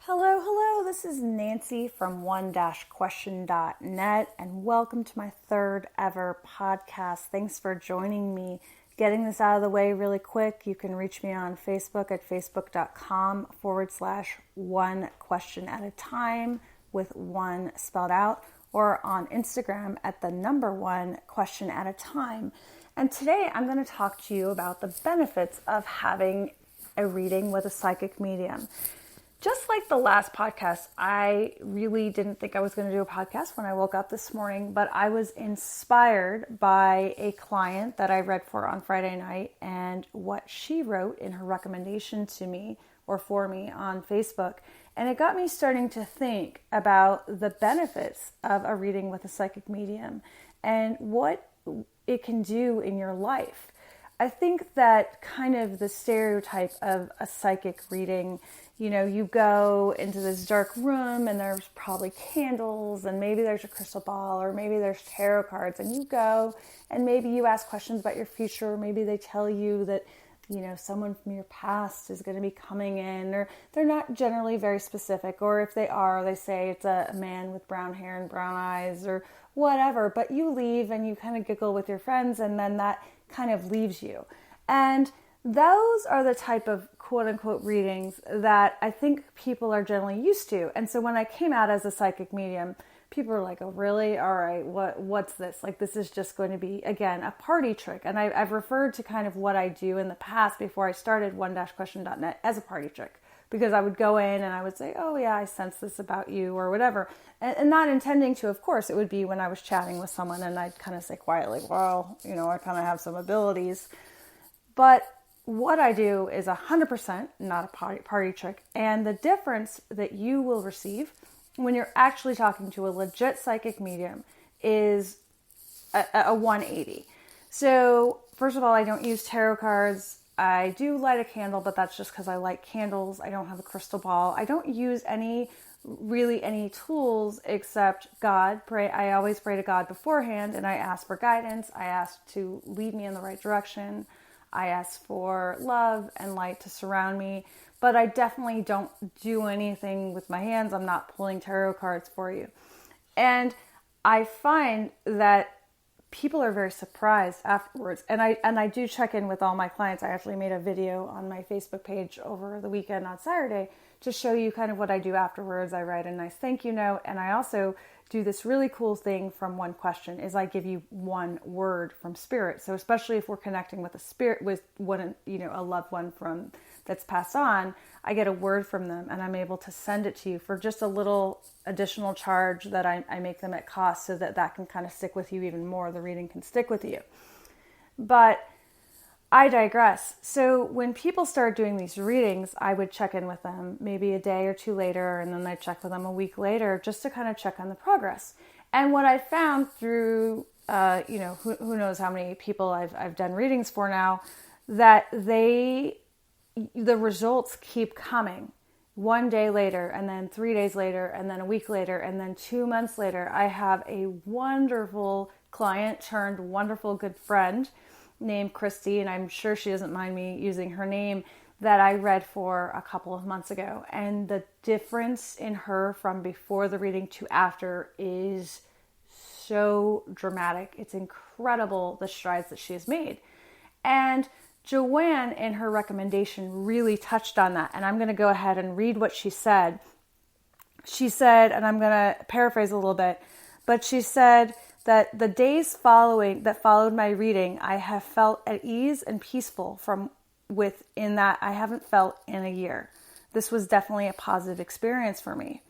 Hello, this is Nancy from one-question.net, and welcome to my third ever podcast. Thanks for joining me. Getting this out of the way really quick, you can reach me on Facebook at facebook.com/one question at a time with one spelled out, or on Instagram at the number one question at a time. And today I'm going to talk to you about the benefits of having a reading with a psychic medium. Just like the last podcast, I really didn't think I was going to do a podcast when I woke up this morning, but I was inspired by a client that I read for on Friday night and what she wrote in her recommendation to me or for me on Facebook. And it got me starting to think about the benefits of a reading with a psychic medium and what it can do in your life. I think that kind of the stereotype of a psychic reading, you go into this dark room and there's probably candles and maybe there's a crystal ball or maybe there's tarot cards, and you go and maybe you ask questions about your future, or maybe they tell you that, someone from your past is going to be coming in, or they're not generally very specific, or if they are, they say it's a man with brown hair and brown eyes or whatever, but you leave and you kind of giggle with your friends and then that kind of leaves you. And those are the type of quote-unquote readings that I think people are generally used to. And so when I came out as a psychic medium, people were like, oh, really? All right, what's this? Like, this is just going to be, again, a party trick. And I've referred to kind of what I do in the past before I started one-question.net as a party trick. Because I would go in and I would say, oh yeah, I sense this about you or whatever. And not intending to, of course, it would be when I was chatting with someone and I'd kind of say quietly, well, I kind of have some abilities. But what I do is 100% not a party trick. And the difference that you will receive when you're actually talking to a legit psychic medium is a 180. So first of all, I don't use tarot cards. I do light a candle, but that's just because I like candles. I don't have a crystal ball. I don't use any tools except God. I always pray to God beforehand, and I ask for guidance. I ask to lead me in the right direction. I ask for love and light to surround me, but I definitely don't do anything with my hands. I'm not pulling tarot cards for you. And I find that people are very surprised afterwards. And I do check in with all my clients. I actually made a video on my Facebook page over the weekend on Saturday to show you kind of what I do afterwards. I write a nice thank you note. And I also do this really cool thing from One Question is I give you one word from spirit. So especially if we're connecting with a spirit, with one, a loved one from that's passed on, I get a word from them and I'm able to send it to you for just a little additional charge that I make them at cost so that can kind of stick with you even more. The reading can stick with you. But I digress. So when people start doing these readings, I would check in with them maybe a day or two later, and then I'd check with them a week later just to kind of check on the progress. And what I found through, who knows how many people I've done readings for now, that the results keep coming. 1 day later, and then 3 days later, and then a week later, and then 2 months later, I have a wonderful client turned wonderful good friend named Christy, and I'm sure she doesn't mind me using her name, that I read for a couple of months ago. And the difference in her from before the reading to after is so dramatic. It's incredible the strides that she has made. And Joanne, in her recommendation, really touched on that. And I'm going to go ahead and read what she said. She said, and I'm going to paraphrase a little bit, but she said that the days that followed my reading, I have felt at ease and peaceful in that I haven't felt in a year. This was definitely a positive experience for me.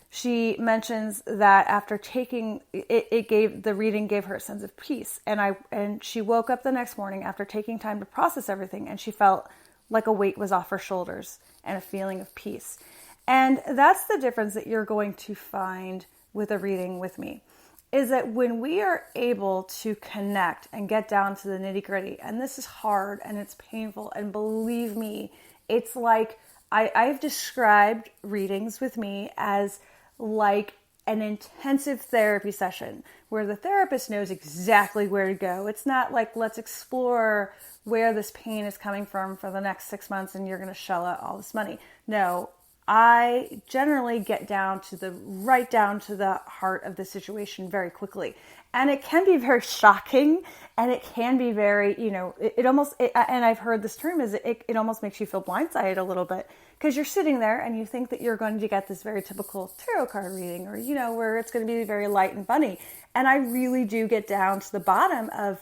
She mentions that after taking the reading gave her a sense of peace, and she woke up the next morning after taking time to process everything, and she felt like a weight was off her shoulders and a feeling of peace. And that's the difference that you're going to find with a reading with me, is that when we are able to connect and get down to the nitty-gritty, and this is hard and it's painful, and believe me, it's like I've described readings with me as like an intensive therapy session where the therapist knows exactly where to go. It's not like, let's explore where this pain is coming from for the next 6 months and you're going to shell out all this money. No, I generally get right down to the heart of the situation very quickly. And it can be very shocking, and it can be very, and I've heard this term is it almost makes you feel blindsided a little bit, because you're sitting there and you think that you're going to get this very typical tarot card reading, or, where it's going to be very light and funny. And I really do get down to the bottom of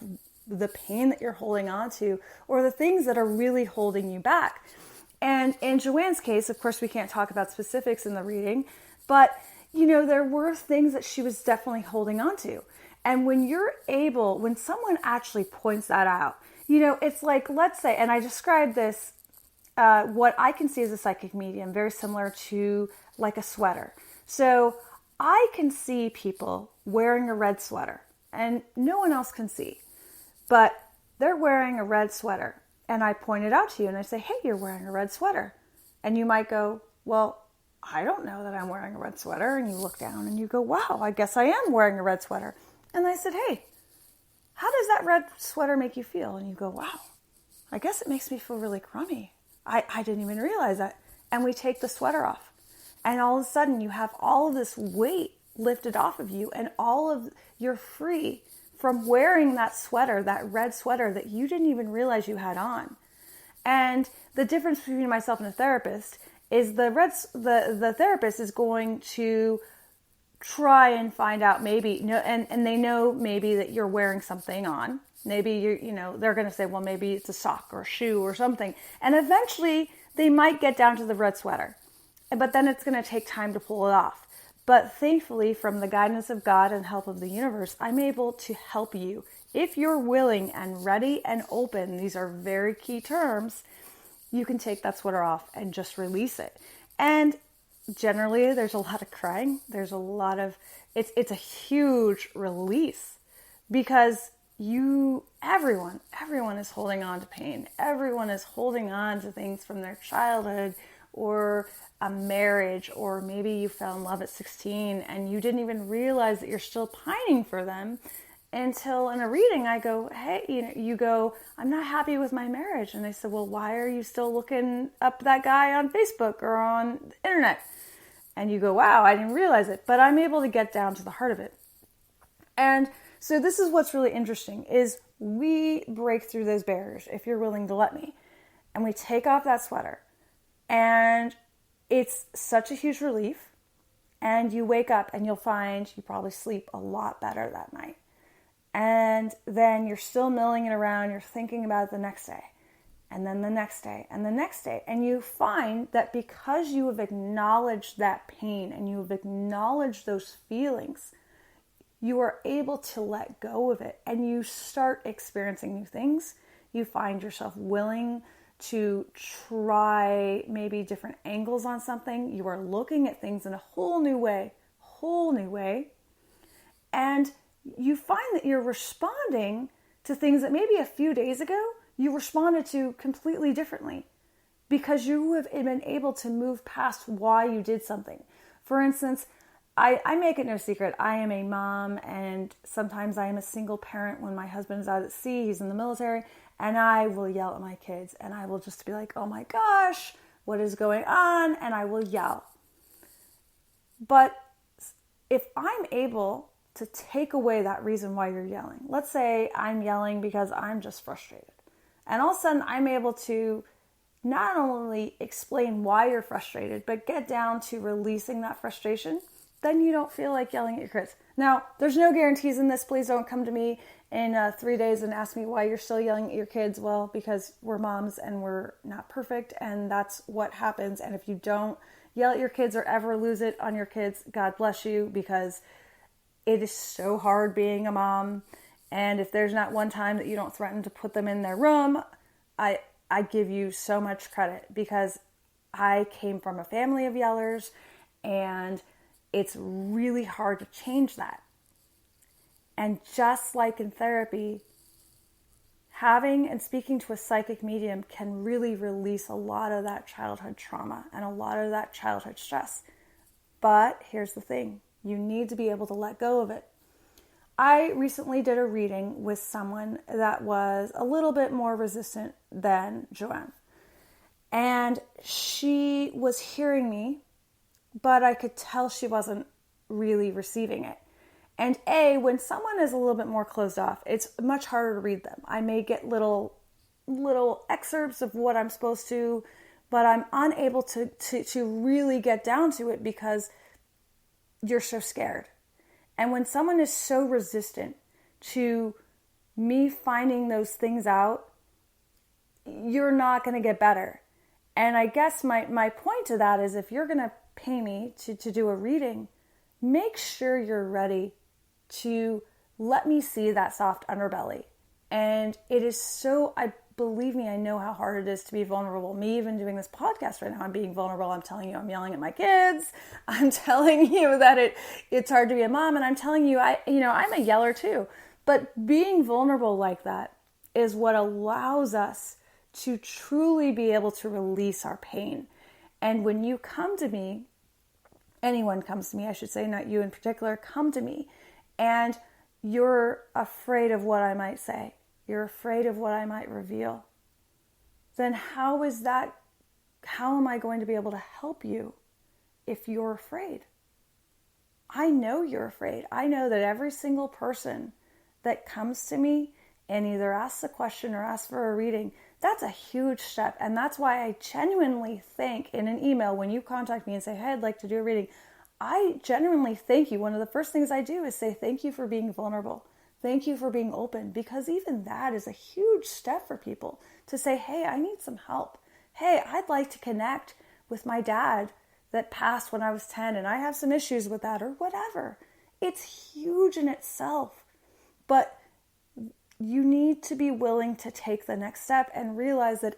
the pain that you're holding on to, or the things that are really holding you back. And in Joanne's case, of course, we can't talk about specifics in the reading, but, there were things that she was definitely holding on to. And when someone actually points that out, it's like, let's say, and I described this, what I can see as a psychic medium, very similar to like a sweater. So I can see people wearing a red sweater and no one else can see, but they're wearing a red sweater. And I point it out to you and I say, hey, you're wearing a red sweater. And you might go, well, I don't know that I'm wearing a red sweater. And you look down and you go, wow, I guess I am wearing a red sweater. And I said, hey, how does that red sweater make you feel? And you go, wow, I guess it makes me feel really crummy. I didn't even realize that. And we take the sweater off. And all of a sudden you have all of this weight lifted off of you, and you're free from wearing that sweater, that red sweater that you didn't even realize you had on. And the difference between myself and a therapist is the therapist is going to try and find out maybe, and they know maybe that you're wearing something on. Maybe they're going to say, well, maybe it's a sock or a shoe or something. And eventually they might get down to the red sweater, but then it's going to take time to pull it off. But thankfully, from the guidance of God and help of the universe, I'm able to help you. If you're willing and ready and open, these are very key terms, you can take that sweater off and just release it. And generally, there's a lot of crying. There's a lot of, it's a huge release, because everyone is holding on to pain. Everyone is holding on to things from their childhood, or a marriage, or maybe you fell in love at 16 and you didn't even realize that you're still pining for them until in a reading I go, hey, you go, I'm not happy with my marriage. And I said, well, why are you still looking up that guy on Facebook or on the internet? And you go, wow, I didn't realize it. But I'm able to get down to the heart of it. And so this is what's really interesting, is we break through those barriers, if you're willing to let me. And we take off that sweater. And it's such a huge relief. And you wake up and you'll find you probably sleep a lot better that night. And then you're still milling it around. You're thinking about it the next day. And then the next day, and the next day. And you find that because you have acknowledged that pain and you have acknowledged those feelings, you are able to let go of it, and you start experiencing new things. You find yourself willing to try maybe different angles on something. You are looking at things in a whole new way. And you find that you're responding to things that maybe a few days ago you responded to completely differently, because you have been able to move past why you did something. For instance, I make it no secret, I am a mom, and sometimes I am a single parent when my husband's out at sea, he's in the military, and I will yell at my kids, and I will just be like, oh my gosh, what is going on? And I will yell. But if I'm able to take away that reason why you're yelling, let's say I'm yelling because I'm just frustrated, and all of a sudden I'm able to not only explain why you're frustrated, but get down to releasing that frustration, then you don't feel like yelling at your kids. Now, there's no guarantees in this. Please don't come to me in 3 days and ask me why you're still yelling at your kids. Well, because we're moms and we're not perfect, and that's what happens. And if you don't yell at your kids or ever lose it on your kids, God bless you, because it is so hard being a mom. And if there's not one time that you don't threaten to put them in their room, I give you so much credit, because I came from a family of yellers, and it's really hard to change that. And just like in therapy, having and speaking to a psychic medium can really release a lot of that childhood trauma and a lot of that childhood stress. But here's the thing. You need to be able to let go of it. I recently did a reading with someone that was a little bit more resistant than Joanne. And she was hearing me, but I could tell she wasn't really receiving it. And when someone is a little bit more closed off, it's much harder to read them. I may get little excerpts of what I'm supposed to, but I'm unable to really get down to it because you're so scared. And when someone is so resistant to me finding those things out, you're not going to get better. And I guess my point to that is, if you're going to pay me to do a reading, make sure you're ready to let me see that soft underbelly. And it is so, believe me, I know how hard it is to be vulnerable. Me even doing this podcast right now, I'm being vulnerable. I'm telling you, I'm yelling at my kids. I'm telling you that it's hard to be a mom. And I'm telling you, I'm a yeller too. But being vulnerable like that is what allows us to truly be able to release our pain. And when you come to me, anyone comes to me, I should say, not you in particular, come to me, and you're afraid of what I might say, you're afraid of what I might reveal, then how am I going to be able to help you if you're afraid? I know you're afraid. I know that every single person that comes to me and either asks a question or asks for a reading, that's a huge step. And that's why I genuinely think in an email, when you contact me and say, hey, I'd like to do a reading, I genuinely thank you. One of the first things I do is say, thank you for being vulnerable. Thank you for being open, because even that is a huge step for people to say, hey, I need some help. Hey, I'd like to connect with my dad that passed when I was 10 and I have some issues with that, or whatever. It's huge in itself. But you need to be willing to take the next step and realize that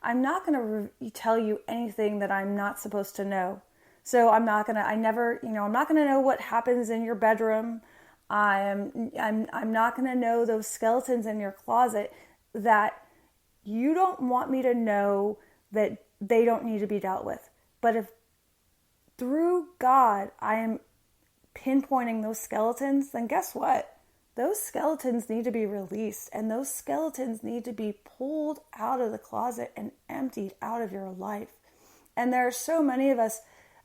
I'm not going to tell you anything that I'm not supposed to know. So I'm not going to know what happens in your bedroom. I'm not going to know those skeletons in your closet that you don't want me to know, that they don't need to be dealt with. But if through God I am pinpointing those skeletons, then guess what? Those skeletons need to be released, and those skeletons need to be pulled out of the closet and emptied out of your life. And there are so many of us,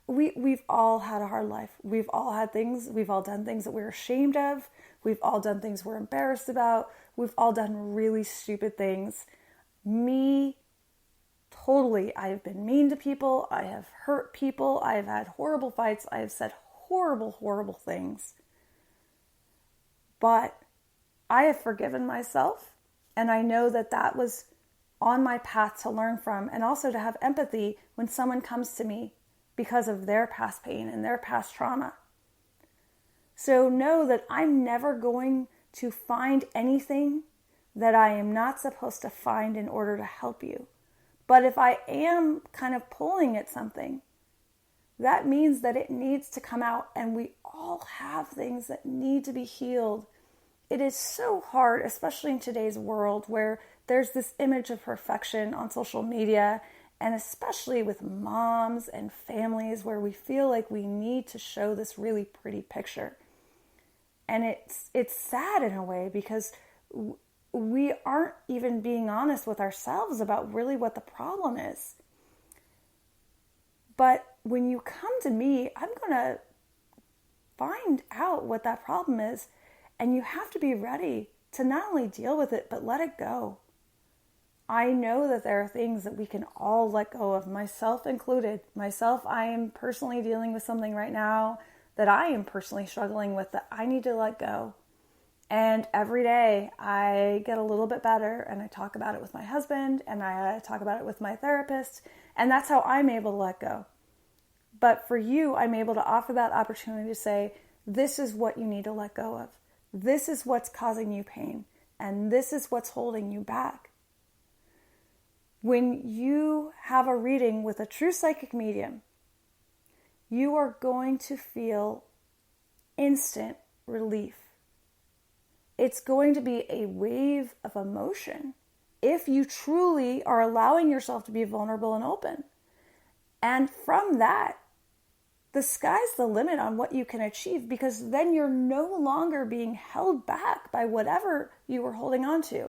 we've all had a hard life. We've all had things, we've all done things that we're ashamed of. We've all done things we're embarrassed about. We've all done really stupid things. Me, totally. I have been mean to people. I have hurt people. I have had horrible fights. I have said horrible, horrible things. But I have forgiven myself, and I know that was on my path to learn from, and also to have empathy when someone comes to me because of their past pain and their past trauma. So know that I'm never going to find anything that I am not supposed to find in order to help you. But if I am kind of pulling at something, that means that it needs to come out, and we all have things that need to be healed. It is so hard, especially in today's world where there's this image of perfection on social media, and especially with moms and families where we feel like we need to show this really pretty picture. And it's sad in a way, because we aren't even being honest with ourselves about really what the problem is. But when you come to me, I'm going to find out what that problem is. And you have to be ready to not only deal with it, but let it go. I know that there are things that we can all let go of, myself included. I am personally dealing with something right now that I am personally struggling with that I need to let go. And every day I get a little bit better, and I talk about it with my husband, and I talk about it with my therapist, and that's how I'm able to let go. But for you, I'm able to offer that opportunity to say, this is what you need to let go of. This is what's causing you pain, and this is what's holding you back. When you have a reading with a true psychic medium, you are going to feel instant relief. It's going to be a wave of emotion if you truly are allowing yourself to be vulnerable and open. And from that, the sky's the limit on what you can achieve, because then you're no longer being held back by whatever you were holding on to.